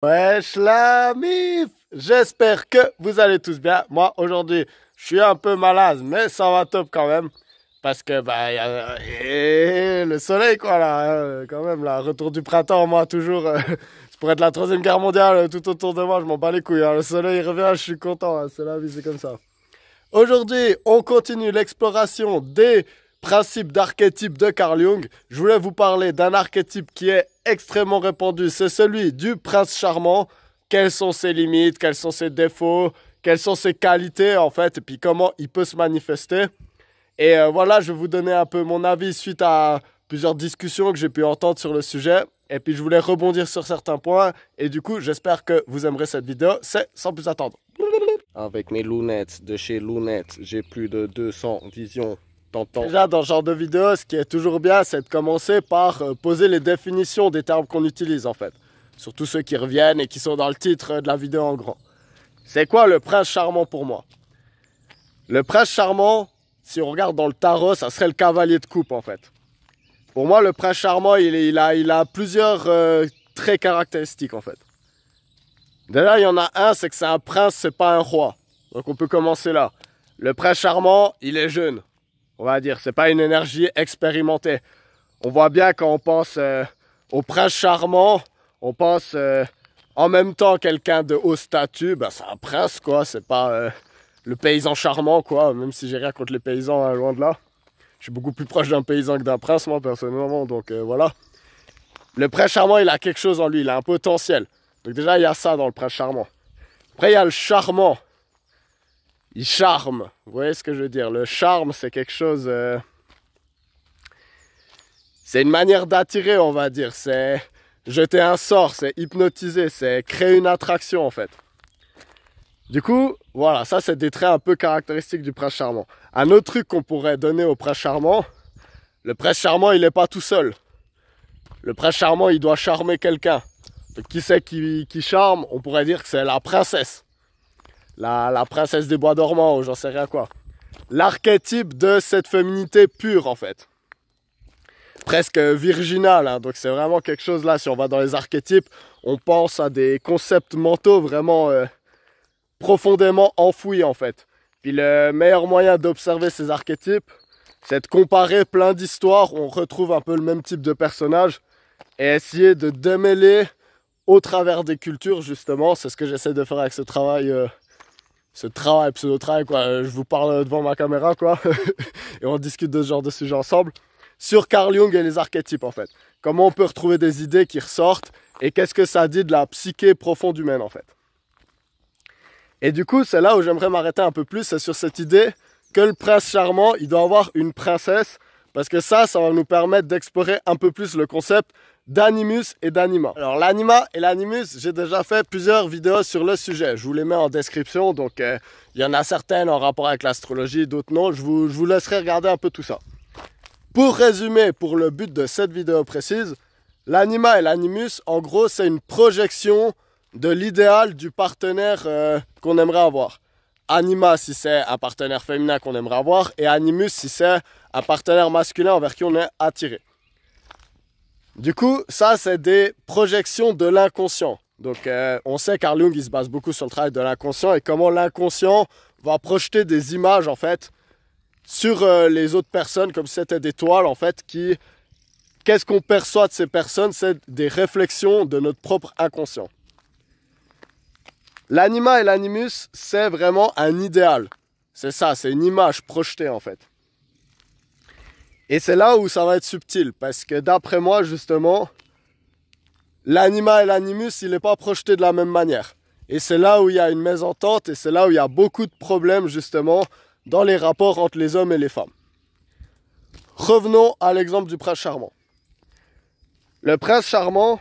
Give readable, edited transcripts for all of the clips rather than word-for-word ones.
Wesh la mif! J'espère que vous allez tous bien. Moi, aujourd'hui, je suis un peu malade, mais ça va top quand même. Parce que, le soleil, quoi, là, quand même, là, retour du printemps, moi, toujours, c'est pour être la troisième guerre mondiale, tout autour de moi, je m'en bats les couilles, hein. Le soleil, il revient, je suis content, hein. C'est la vie, c'est comme ça. Aujourd'hui, on continue l'exploration des principes d'archétype de Carl Jung. Je voulais vous parler d'un archétype qui est extrêmement répandu, c'est celui du prince charmant. Quelles sont ses limites, quels sont ses défauts, quelles sont ses qualités en fait, et puis comment il peut se manifester. Et voilà, je vais vous donner un peu mon avis suite à plusieurs discussions que j'ai pu entendre sur le sujet. Et puis je voulais rebondir sur certains points. Et du coup, j'espère que vous aimerez cette vidéo. C'est sans plus attendre. Avec mes lunettes de chez Lunettes, j'ai plus de 200 visions. T'entends? Déjà, dans ce genre de vidéo, ce qui est toujours bien, c'est de commencer par poser les définitions des termes qu'on utilise en fait. Surtout ceux qui reviennent et qui sont dans le titre de la vidéo en grand. C'est quoi le prince charmant pour moi? Le prince charmant, si on regarde dans le tarot, ça serait le cavalier de coupe en fait. Pour moi, le prince charmant, il a plusieurs traits caractéristiques en fait. Déjà, il y en a un, c'est que c'est un prince, c'est pas un roi. Donc on peut commencer là. Le prince charmant, il est jeune. On va dire, c'est pas une énergie expérimentée. On voit bien quand on pense au prince charmant, on pense en même temps quelqu'un de haut statut, ben c'est un prince quoi, c'est pas le paysan charmant quoi, même si j'ai rien contre les paysans, hein, loin de là. Je suis beaucoup plus proche d'un paysan que d'un prince moi personnellement, donc voilà. Le prince charmant il a quelque chose en lui, il a un potentiel. Donc déjà il y a ça dans le prince charmant. Après il y a le charmant. Il charme, vous voyez ce que je veux dire? Le charme, c'est quelque chose... c'est une manière d'attirer, on va dire. C'est jeter un sort, c'est hypnotiser, c'est créer une attraction, en fait. Du coup, voilà, ça, c'est des traits un peu caractéristiques du prince charmant. Un autre truc qu'on pourrait donner au prince charmant, le prince charmant, il n'est pas tout seul. Le prince charmant, il doit charmer quelqu'un. Donc, qui c'est qui charme? On pourrait dire que c'est la princesse. La princesse des bois dormants ou j'en sais rien quoi. L'archétype de cette féminité pure en fait. Presque virginale, hein. Donc c'est vraiment quelque chose là, si on va dans les archétypes, on pense à des concepts mentaux vraiment profondément enfouis en fait. Puis le meilleur moyen d'observer ces archétypes, c'est de comparer plein d'histoires où on retrouve un peu le même type de personnage et essayer de démêler au travers des cultures justement. C'est ce que j'essaie de faire avec ce travail pseudo-travail, quoi. Je vous parle devant ma caméra, quoi. Et on discute de ce genre de sujet ensemble. Sur Carl Jung et les archétypes, en fait. Comment on peut retrouver des idées qui ressortent et qu'est-ce que ça dit de la psyché profonde humaine, en fait. Et du coup, c'est là où j'aimerais m'arrêter un peu plus, c'est sur cette idée que le prince charmant, il doit avoir une princesse. Parce que ça va nous permettre d'explorer un peu plus le concept d'animus et d'anima. Alors l'anima et l'animus, j'ai déjà fait plusieurs vidéos sur le sujet. Je vous les mets en description, donc il y en a certaines en rapport avec l'astrologie, d'autres non. Je vous laisserai regarder un peu tout ça. Pour résumer, pour le but de cette vidéo précise, l'anima et l'animus, en gros, c'est une projection de l'idéal du partenaire qu'on aimerait avoir. Anima si c'est un partenaire féminin qu'on aimerait avoir, et animus si c'est un partenaire masculin envers qui on est attiré. Du coup, ça, c'est des projections de l'inconscient. Donc, on sait que Carl Jung, il se base beaucoup sur le travail de l'inconscient et comment l'inconscient va projeter des images, en fait, sur les autres personnes, comme si c'était des toiles, en fait, qui... Qu'est-ce qu'on perçoit de ces personnes? C'est des réflexions de notre propre inconscient. L'anima et l'animus, c'est vraiment un idéal. C'est ça, c'est une image projetée, en fait. Et c'est là où ça va être subtil, parce que d'après moi, justement, l'anima et l'animus, il n'est pas projeté de la même manière. Et c'est là où il y a une mésentente, et c'est là où il y a beaucoup de problèmes, justement, dans les rapports entre les hommes et les femmes. Revenons à l'exemple du prince charmant. Le prince charmant,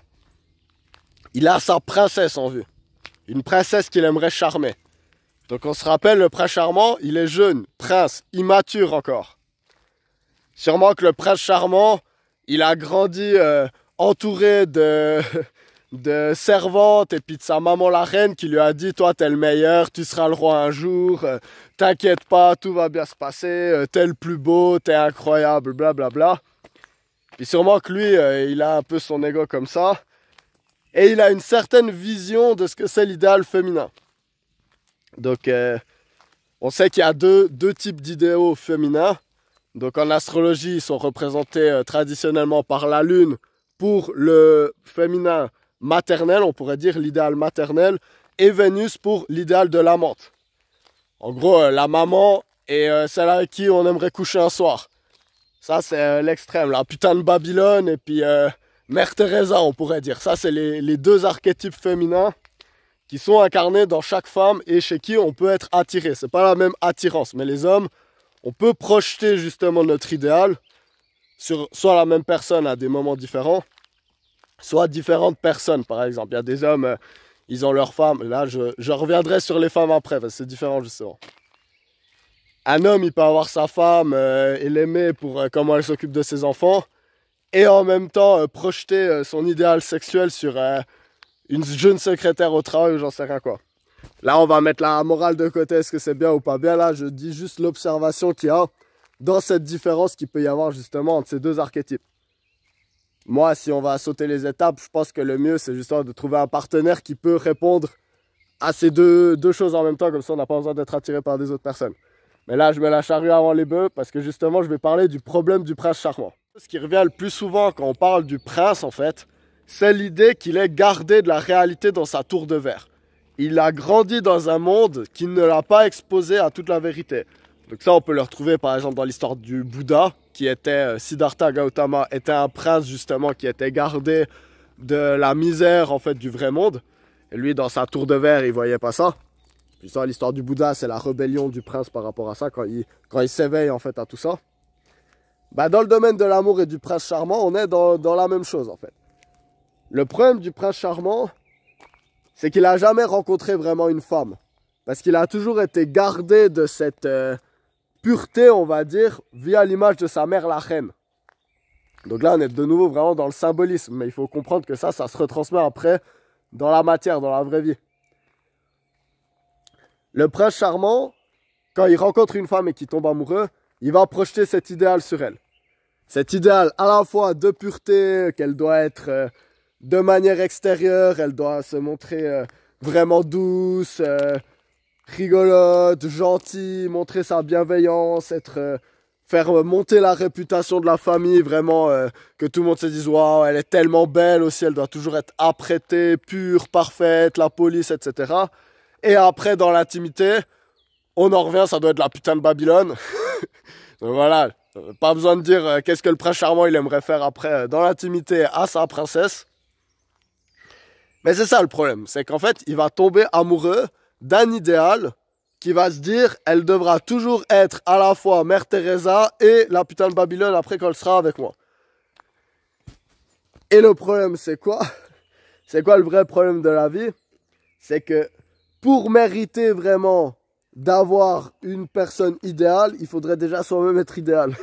il a sa princesse en vue. Une princesse qu'il aimerait charmer. Donc on se rappelle, le prince charmant, il est jeune, prince, immature encore. Sûrement que le prince charmant, il a grandi entouré de servantes et puis de sa maman la reine qui lui a dit « Toi, t'es le meilleur, tu seras le roi un jour, t'inquiète pas, tout va bien se passer, t'es le plus beau, t'es incroyable, blablabla. » Puis sûrement que lui, il a un peu son ego comme ça. et il a une certaine vision de ce que c'est l'idéal féminin. Donc, on sait qu'il y a deux types d'idéaux féminins. Donc, en astrologie, ils sont représentés traditionnellement par la lune pour le féminin maternel, on pourrait dire l'idéal maternel, et Vénus pour l'idéal de l'amante. En gros, la maman et celle avec qui on aimerait coucher un soir. Ça, c'est l'extrême, la putain de Babylone et puis Mère Teresa, on pourrait dire. Ça, c'est les deux archétypes féminins qui sont incarnés dans chaque femme et chez qui on peut être attiré. C'est pas la même attirance, mais les hommes, on peut projeter justement notre idéal sur soit la même personne à des moments différents, soit différentes personnes, par exemple. Il y a des hommes, ils ont leur femme. Là, je reviendrai sur les femmes après, parce que c'est différent justement. Un homme, il peut avoir sa femme et l'aimer pour comment elle s'occupe de ses enfants, et en même temps projeter son idéal sexuel sur une jeune secrétaire au travail ou j'en sais rien quoi. Là, on va mettre la morale de côté, est-ce que c'est bien ou pas bien. Là, je dis juste l'observation qu'il y a dans cette différence qu'il peut y avoir justement entre ces deux archétypes. Moi, si on va sauter les étapes, je pense que le mieux, c'est justement de trouver un partenaire qui peut répondre à ces deux choses en même temps, comme ça on n'a pas besoin d'être attiré par des autres personnes. Mais là, je mets la charrue avant les bœufs parce que justement, je vais parler du problème du prince charmant. Ce qui revient le plus souvent quand on parle du prince, en fait, c'est l'idée qu'il est gardé de la réalité dans sa tour de verre. Il a grandi dans un monde qui ne l'a pas exposé à toute la vérité. Donc ça, on peut le retrouver par exemple dans l'histoire du Bouddha, qui était, Siddhartha Gautama, était un prince justement qui était gardé de la misère en fait du vrai monde. Et lui, dans sa tour de verre, il voyait pas ça. Puis ça, l'histoire du Bouddha, c'est la rébellion du prince par rapport à ça, quand il s'éveille en fait à tout ça. Bah, dans le domaine de l'amour et du prince charmant, on est dans la même chose en fait. Le problème du prince charmant, c'est qu'il n'a jamais rencontré vraiment une femme. Parce qu'il a toujours été gardé de cette pureté, on va dire, via l'image de sa mère, la reine. Donc là, on est de nouveau vraiment dans le symbolisme. Mais il faut comprendre que ça se retransmet après dans la matière, dans la vraie vie. Le prince charmant, quand il rencontre une femme et qu'il tombe amoureux, il va projeter cet idéal sur elle. Cet idéal à la fois de pureté, qu'elle doit être de manière extérieure, elle doit se montrer vraiment douce, rigolote, gentille, montrer sa bienveillance, faire monter la réputation de la famille, vraiment que tout le monde se dise waouh, elle est tellement belle aussi, elle doit toujours être apprêtée, pure, parfaite, la police, etc. Et après, dans l'intimité, on en revient, ça doit être la putain de Babylone. Donc voilà, pas besoin de dire qu'est-ce que le prince charmant il aimerait faire après dans l'intimité à sa princesse. Mais c'est ça le problème, c'est qu'en fait, il va tomber amoureux d'un idéal qui va se dire, elle devra toujours être à la fois Mère Teresa et la putain de Babylone après quand elle sera avec moi. Et le problème, c'est quoi? C'est quoi le vrai problème de la vie? C'est que pour mériter vraiment d'avoir une personne idéale, il faudrait déjà soi-même être idéal.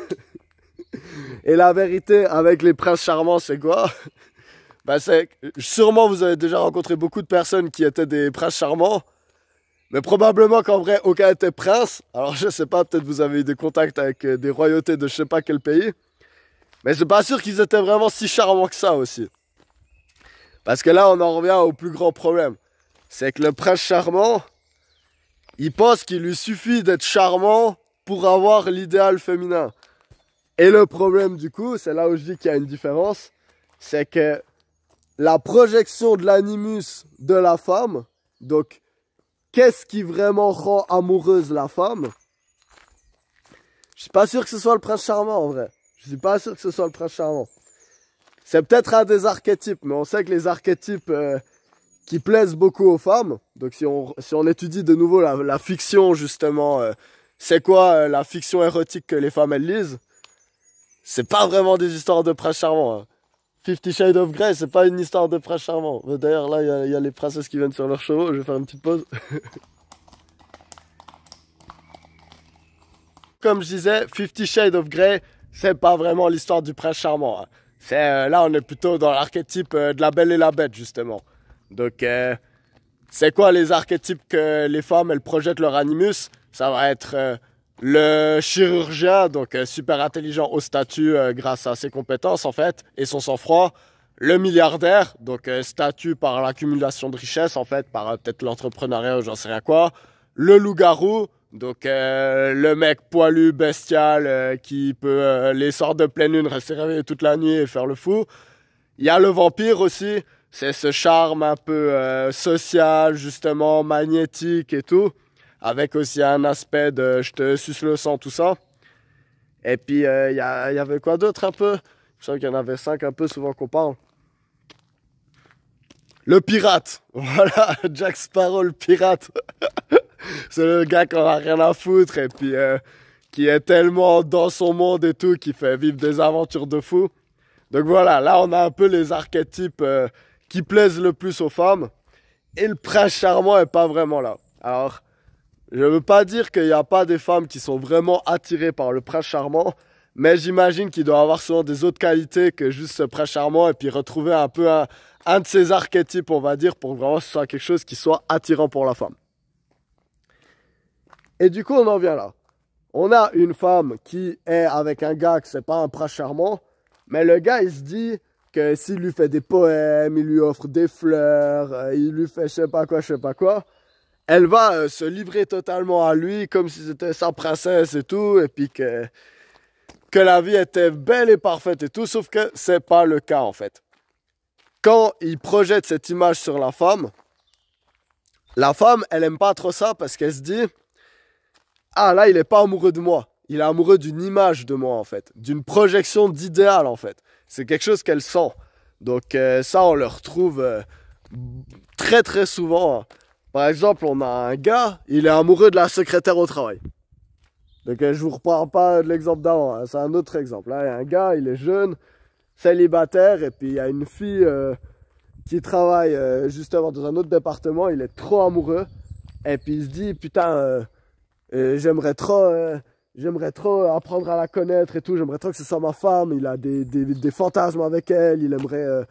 Et la vérité avec les princes charmants, c'est quoi? Bah sûrement vous avez déjà rencontré beaucoup de personnes qui étaient des princes charmants, mais probablement qu'en vrai aucun était prince. Alors je sais pas, peut-être vous avez eu des contacts avec des royautés de je sais pas quel pays, mais c'est pas sûr qu'ils étaient vraiment si charmants que ça aussi. Parce que là on en revient au plus grand problème, c'est que le prince charmant, il pense qu'il lui suffit d'être charmant pour avoir l'idéal féminin. Et le problème du coup, c'est là où je dis qu'il y a une différence, c'est que la projection de l'animus de la femme, donc qu'est-ce qui vraiment rend amoureuse la femme? Je suis pas sûr que ce soit le prince charmant en vrai. Je suis pas sûr que ce soit le prince charmant. C'est peut-être un des archétypes, mais on sait que les archétypes qui plaisent beaucoup aux femmes, donc si on étudie de nouveau la fiction justement, c'est quoi la fiction érotique que les femmes elles lisent? C'est pas vraiment des histoires de prince charmant. Hein. 50 Shades of Grey, c'est pas une histoire de prince charmant. D'ailleurs, là, il y a les princesses qui viennent sur leurs chevaux. Je vais faire une petite pause. Comme je disais, 50 Shades of Grey, c'est pas vraiment l'histoire du prince charmant. Hein. Là, on est plutôt dans l'archétype de la belle et la bête, justement. Donc, c'est quoi les archétypes que les femmes, elles projettent leur animus? Ça va être le chirurgien, donc super intelligent, haut statut grâce à ses compétences en fait et son sang-froid. le milliardaire, donc statut par l'accumulation de richesses en fait, par peut-être l'entrepreneuriat ou j'en sais rien quoi. Le loup-garou, donc le mec poilu, bestial, qui peut les sortir de pleine lune, rester réveillé toute la nuit et faire le fou. Il y a le vampire aussi, c'est ce charme un peu social, justement, magnétique et tout, avec aussi un aspect de je te suce le sang, tout ça. Et puis il y avait quoi d'autre un peu? Je sens qu'il y en avait 5 un peu souvent qu'on parle. Le pirate, voilà, Jack Sparrow le pirate. C'est le gars qui en a rien à foutre et puis qui est tellement dans son monde et tout, qui fait vivre des aventures de fou. Donc voilà, là on a un peu les archétypes qui plaisent le plus aux femmes. Et le prince charmant est pas vraiment là. Alors, je veux pas dire qu'il n'y a pas des femmes qui sont vraiment attirées par le prince charmant, mais j'imagine qu'il doit avoir souvent des autres qualités que juste ce prince charmant et puis retrouver un peu un de ces archétypes, on va dire, pour vraiment que ce soit quelque chose qui soit attirant pour la femme. Et du coup, on en vient là. On a une femme qui est avec un gars que c'est pas un prince charmant, mais le gars, il se dit que s'il lui fait des poèmes, il lui offre des fleurs, il lui fait je sais pas quoi, elle va se livrer totalement à lui comme si c'était sa princesse et tout, et puis que la vie était belle et parfaite et tout, sauf que c'est pas le cas en fait. Quand il projette cette image sur la femme, elle aime pas trop ça parce qu'elle se dit ah là, il est pas amoureux de moi. Il est amoureux d'une image de moi, en fait. D'une projection d'idéal, en fait. C'est quelque chose qu'elle sent. Donc ça, on le retrouve très, très souvent. Par exemple, on a un gars, il est amoureux de la secrétaire au travail. Donc je vous reprends pas de l'exemple d'avant, hein, c'est un autre exemple. Là, il y a un gars, il est jeune, célibataire, et puis il y a une fille qui travaille justement dans un autre département, il est trop amoureux. Et puis il se dit, putain... j'aimerais trop apprendre à la connaître et tout. J'aimerais trop que ce soit ma femme. Il a des fantasmes avec elle. Il aimerait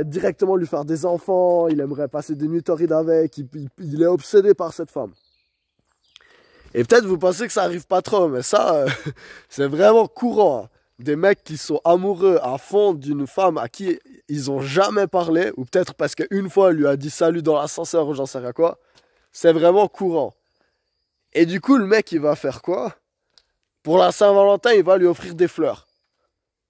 directement lui faire des enfants. Il aimerait passer des nuits torrides avec. Il est obsédé par cette femme. Et peut-être vous pensez que ça arrive pas trop, mais ça, c'est vraiment courant. Hein. Des mecs qui sont amoureux à fond d'une femme à qui ils ont jamais parlé, ou peut-être parce qu'une fois elle lui a dit salut dans l'ascenseur ou j'en sais rien quoi. C'est vraiment courant. Et du coup, le mec, il va faire quoi? Pour la Saint-Valentin, il va lui offrir des fleurs.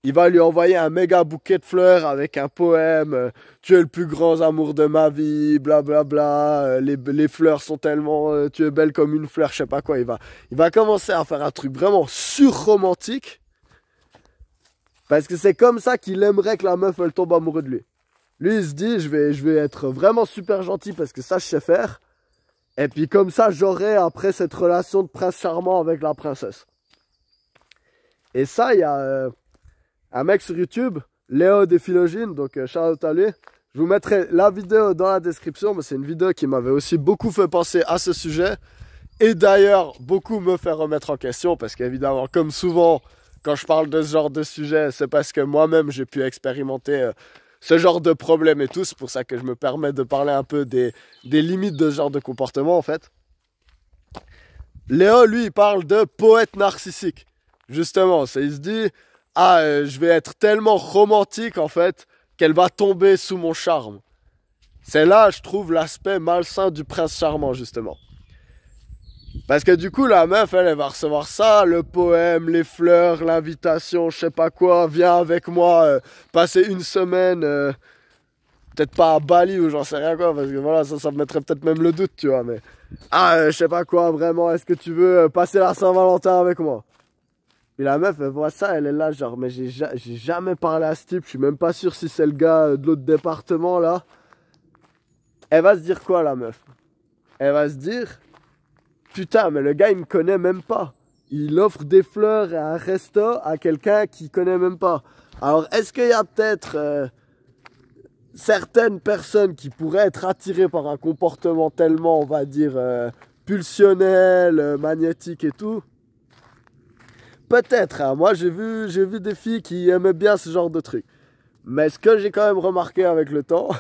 Il va lui envoyer un méga bouquet de fleurs avec un poème. Tu es le plus grand amour de ma vie, blablabla. Les fleurs sont tellement... tu es belle comme une fleur, je sais pas quoi. Il va commencer à faire un truc vraiment surromantique. Parce que c'est comme ça qu'il aimerait que la meuf, elle tombe amoureuse de lui. Lui, il se dit, je vais être vraiment super gentil parce que ça, je sais faire. Et puis comme ça, j'aurai après cette relation de prince charmant avec la princesse. Et ça, il y a un mec sur YouTube, Léo des Philogènes, donc shout out à lui. Je vous mettrai la vidéo dans la description, mais c'est une vidéo qui m'avait aussi beaucoup fait penser à ce sujet. Et d'ailleurs, beaucoup me fait remettre en question, parce qu'évidemment, comme souvent, quand je parle de ce genre de sujet, c'est parce que moi-même, j'ai pu expérimenter... ce genre de problème et tout, c'est pour ça que je me permets de parler un peu des limites de ce genre de comportement en fait. Léo, lui, il parle de poète narcissique. Justement, il se dit, je vais être tellement romantique en fait, qu'elle va tomber sous mon charme. C'est là, je trouve, l'aspect malsain du prince charmant, justement. Parce que du coup, la meuf, elle va recevoir ça, le poème, les fleurs, l'invitation, je sais pas quoi, viens avec moi, passer une semaine, peut-être pas à Bali ou j'en sais rien quoi, parce que voilà, ça me mettrait peut-être même le doute, tu vois, mais... je sais pas quoi, vraiment, est-ce que tu veux passer la Saint-Valentin avec moi? Puis la meuf, elle voit ça, elle est là, genre, mais j'ai jamais parlé à ce type, je suis même pas sûr si c'est le gars de l'autre département, là. Elle va se dire quoi, la meuf? Elle va se dire... Putain, mais le gars, il me connaît même pas. Il offre des fleurs et un resto à quelqu'un qu'il connaît même pas. Alors, est-ce qu'il y a peut-être certaines personnes qui pourraient être attirées par un comportement tellement, on va dire, pulsionnel, magnétique et tout? Peut-être, hein. Moi, j'ai vu des filles qui aimaient bien ce genre de truc. Mais ce que j'ai quand même remarqué avec le temps...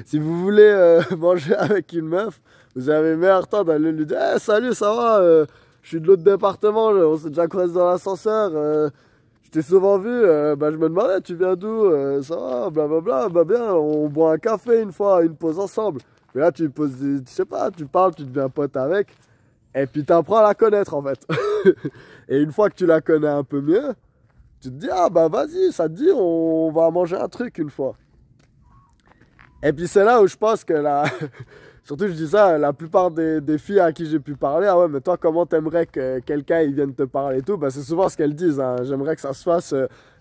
si vous voulez manger avec une meuf, vous avez meilleur temps d'aller lui dire hey, salut, ça va, je suis de l'autre département, on s'est déjà croisé dans l'ascenseur, je t'ai souvent vu, bah, je me demandais, tu viens d'où, ça va, blablabla, bah bien, on boit un café une fois, une pause ensemble. Mais là, tu poses, je sais pas, tu parles, tu deviens pote avec, et puis t'apprends à la connaître en fait. Et une fois que tu la connais un peu mieux, tu te dis, ah bah vas-y, ça te dit, on va manger un truc une fois. Et puis c'est là où je pense que la... Surtout je dis ça, la plupart des filles à qui j'ai pu parler, ah ouais mais toi comment t'aimerais que quelqu'un il vienne te parler et tout, bah c'est souvent ce qu'elles disent, hein. J'aimerais que ça se fasse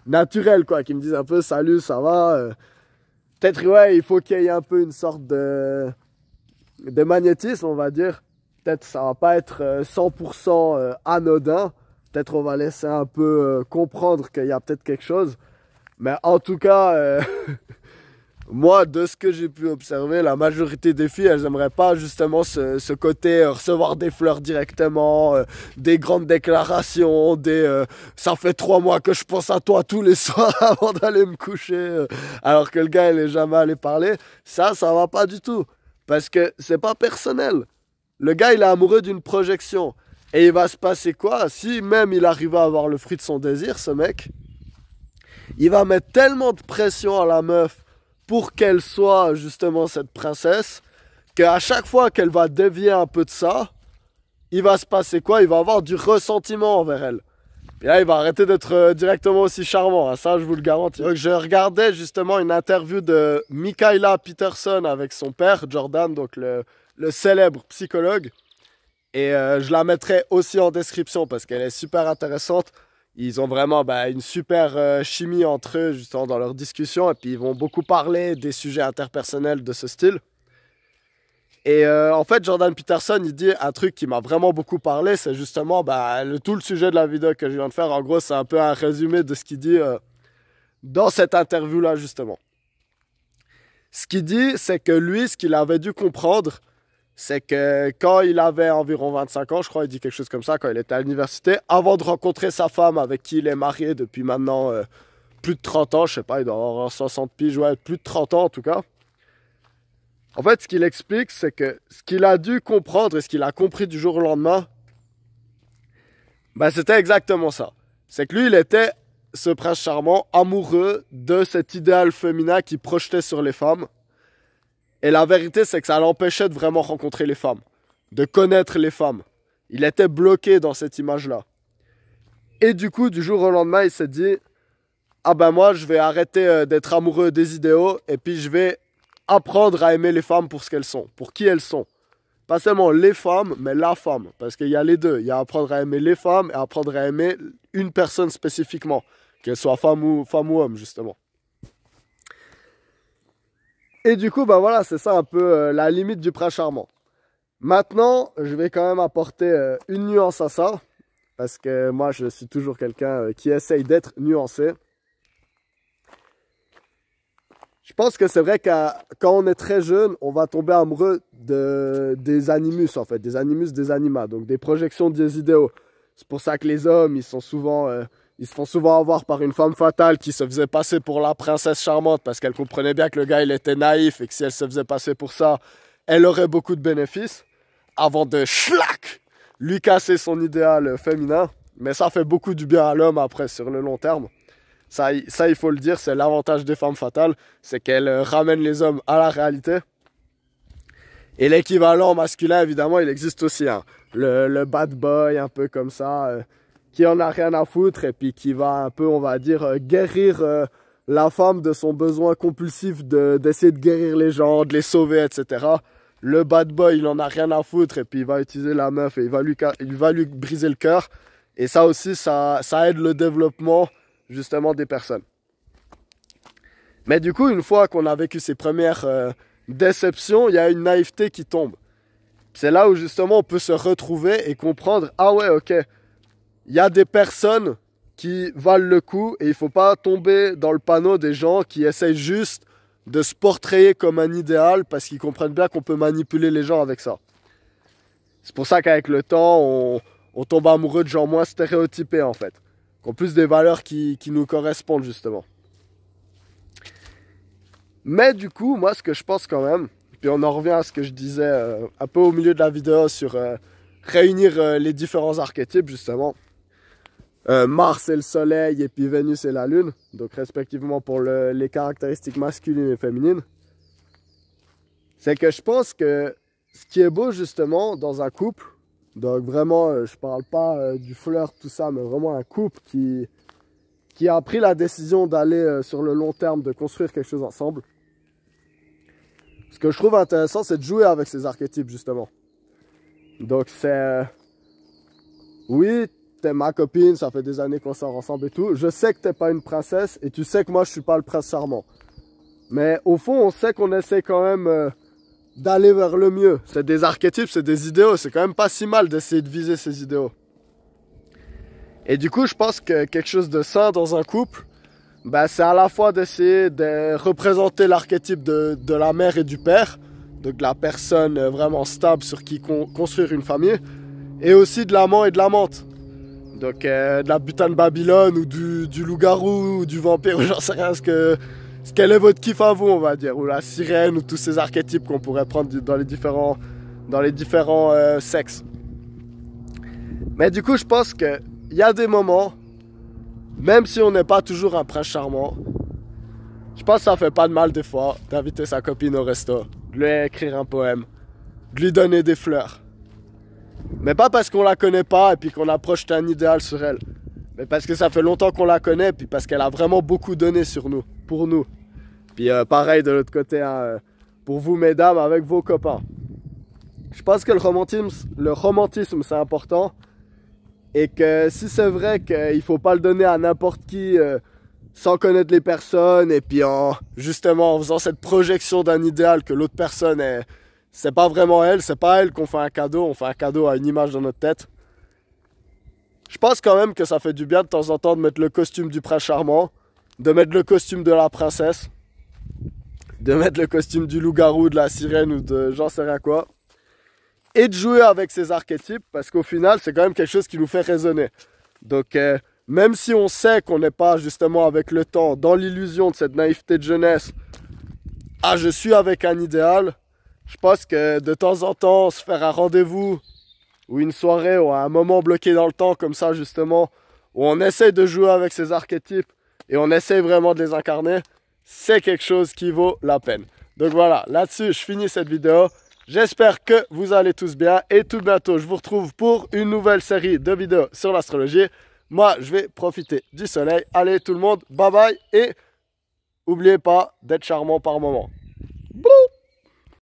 naturel quoi, qu'ils me disent un peu salut ça va, peut-être ouais il faut qu'il y ait un peu une sorte de magnétisme on va dire, peut-être ça va pas être 100% anodin, peut-être on va laisser un peu comprendre qu'il y a peut-être quelque chose, mais en tout cas... Moi, de ce que j'ai pu observer, la majorité des filles, elles n'aimeraient pas justement ce côté recevoir des fleurs directement, des grandes déclarations, ça fait 3 mois que je pense à toi tous les soirs avant d'aller me coucher, alors que le gars, il est jamais allé parler. Ça va pas du tout. Parce que c'est pas personnel. Le gars, il est amoureux d'une projection. Et il va se passer quoi? Si même il arrive à avoir le fruit de son désir, ce mec, il va mettre tellement de pression à la meuf pour qu'elle soit justement cette princesse, qu'à chaque fois qu'elle va dévier un peu de ça, il va se passer quoi? Il va avoir du ressentiment envers elle. Et là, il va arrêter d'être directement aussi charmant, hein, ça je vous le garantis. Donc je regardais justement une interview de Mikhaila Peterson avec son père, Jordan, donc le célèbre psychologue. Et je la mettrai aussi en description parce qu'elle est super intéressante. Ils ont vraiment une super chimie entre eux justement dans leurs discussions et puis ils vont beaucoup parler des sujets interpersonnels de ce style. Et en fait Jordan Peterson il dit un truc qui m'a vraiment beaucoup parlé, c'est justement tout le sujet de la vidéo que je viens de faire. En gros c'est un peu un résumé de ce qu'il dit dans cette interview là justement. Ce qu'il dit c'est que lui ce qu'il avait dû comprendre c'est que quand il avait environ 25 ans, je crois, il dit quelque chose comme ça, quand il était à l'université, avant de rencontrer sa femme avec qui il est marié depuis maintenant plus de 30 ans, je sais pas, il doit avoir 60 piges, ouais, plus de 30 ans en tout cas. En fait, ce qu'il explique, c'est que ce qu'il a dû comprendre et ce qu'il a compris du jour au lendemain, c'était exactement ça. C'est que lui, il était, ce prince charmant, amoureux de cet idéal féminin qu'il projetait sur les femmes. Et la vérité, c'est que ça l'empêchait de vraiment rencontrer les femmes, de connaître les femmes. Il était bloqué dans cette image-là. Et du coup, du jour au lendemain, il s'est dit « Ah ben moi, je vais arrêter d'être amoureux des idéaux et puis je vais apprendre à aimer les femmes pour ce qu'elles sont, pour qui elles sont. » Pas seulement les femmes, mais la femme. Parce qu'il y a les deux. Il y a apprendre à aimer les femmes et apprendre à aimer une personne spécifiquement, qu'elle soit femme ou homme, justement. Et du coup, voilà, c'est ça un peu la limite du prince charmant. Maintenant, je vais quand même apporter une nuance à ça. Parce que moi, je suis toujours quelqu'un qui essaye d'être nuancé. Je pense que c'est vrai que quand on est très jeune, on va tomber amoureux des animus, en fait. Des animus, des anima. Donc des projections des idéaux. C'est pour ça que les hommes, ils se font souvent avoir par une femme fatale qui se faisait passer pour la princesse charmante parce qu'elle comprenait bien que le gars il était naïf et que si elle se faisait passer pour ça, elle aurait beaucoup de bénéfices avant de schlac lui casser son idéal féminin. Mais ça fait beaucoup du bien à l'homme après sur le long terme. Ça il faut le dire, c'est l'avantage des femmes fatales, c'est qu'elles ramènent les hommes à la réalité. Et l'équivalent masculin, évidemment, il existe aussi, hein. Le bad boy, un peu comme ça, qui en a rien à foutre et puis qui va un peu, on va dire, guérir la femme de son besoin compulsif d'essayer de guérir les gens, de les sauver, etc. Le bad boy, il en a rien à foutre et puis il va utiliser la meuf et il va lui briser le cœur. Et ça aussi, ça aide le développement, justement, des personnes. Mais du coup, une fois qu'on a vécu ces premières déceptions, il y a une naïveté qui tombe. C'est là où justement on peut se retrouver et comprendre, ah ouais, ok, il y a des personnes qui valent le coup et il ne faut pas tomber dans le panneau des gens qui essayent juste de se portrayer comme un idéal parce qu'ils comprennent bien qu'on peut manipuler les gens avec ça. C'est pour ça qu'avec le temps, on tombe amoureux de gens moins stéréotypés en fait, qui ont plus des valeurs qui nous correspondent justement. Mais du coup, moi ce que je pense quand même, puis on en revient à ce que je disais un peu au milieu de la vidéo sur réunir les différents archétypes justement. Mars et le Soleil et puis Vénus et la Lune, donc respectivement pour les caractéristiques masculines et féminines, c'est que je pense que ce qui est beau justement dans un couple, donc vraiment je parle pas du flirt tout ça, mais vraiment un couple qui a pris la décision d'aller sur le long terme, de construire quelque chose ensemble. Ce que je trouve intéressant, c'est de jouer avec ces archétypes justement. Donc c'est... oui, t'es ma copine, ça fait des années qu'on sort ensemble et tout. Je sais que t'es pas une princesse et tu sais que moi je suis pas le prince charmant. Mais au fond, on sait qu'on essaie quand même d'aller vers le mieux. C'est des archétypes, c'est des idéaux. C'est quand même pas si mal d'essayer de viser ces idéaux. Et du coup, je pense que quelque chose de sain dans un couple, bah, c'est à la fois d'essayer de représenter l'archétype de la mère et du père, donc de la personne vraiment stable sur qui construire une famille, et aussi de l'amant et de l'amante. Donc de la putain de Babylone ou du loup-garou ou du vampire, j'en sais rien, quel est votre kiff à vous, on va dire, ou la sirène ou tous ces archétypes qu'on pourrait prendre dans les différents sexes. Mais du coup, je pense qu'il y a des moments, même si on n'est pas toujours un prince charmant, je pense que ça fait pas de mal des fois d'inviter sa copine au resto, de lui écrire un poème, de lui donner des fleurs. Mais pas parce qu'on la connaît pas et puis qu'on a projeté un idéal sur elle. Mais parce que ça fait longtemps qu'on la connaît et puis parce qu'elle a vraiment beaucoup donné sur nous, pour nous. Puis pareil de l'autre côté, hein, pour vous mesdames avec vos copains. Je pense que le romantisme c'est important. Et que si c'est vrai qu'il faut pas le donner à n'importe qui sans connaître les personnes et puis justement en faisant cette projection d'un idéal que l'autre personne est... c'est pas vraiment elle, c'est pas elle qu'on fait un cadeau, on fait un cadeau à une image dans notre tête. Je pense quand même que ça fait du bien de temps en temps de mettre le costume du prince charmant, de mettre le costume de la princesse, de mettre le costume du loup-garou, de la sirène ou de j'en sais rien quoi. Et de jouer avec ces archétypes parce qu'au final, c'est quand même quelque chose qui nous fait raisonner. Donc, même si on sait qu'on n'est pas justement avec le temps, dans l'illusion de cette naïveté de jeunesse, ah, je suis avec un idéal, je pense que de temps en temps, se faire un rendez-vous ou une soirée ou un moment bloqué dans le temps comme ça justement, où on essaie de jouer avec ces archétypes et on essaie vraiment de les incarner, c'est quelque chose qui vaut la peine. Donc voilà, là-dessus, je finis cette vidéo. J'espère que vous allez tous bien et tout bientôt, je vous retrouve pour une nouvelle série de vidéos sur l'astrologie. Moi, je vais profiter du soleil. Allez tout le monde, bye bye et n'oubliez pas d'être charmant par moment.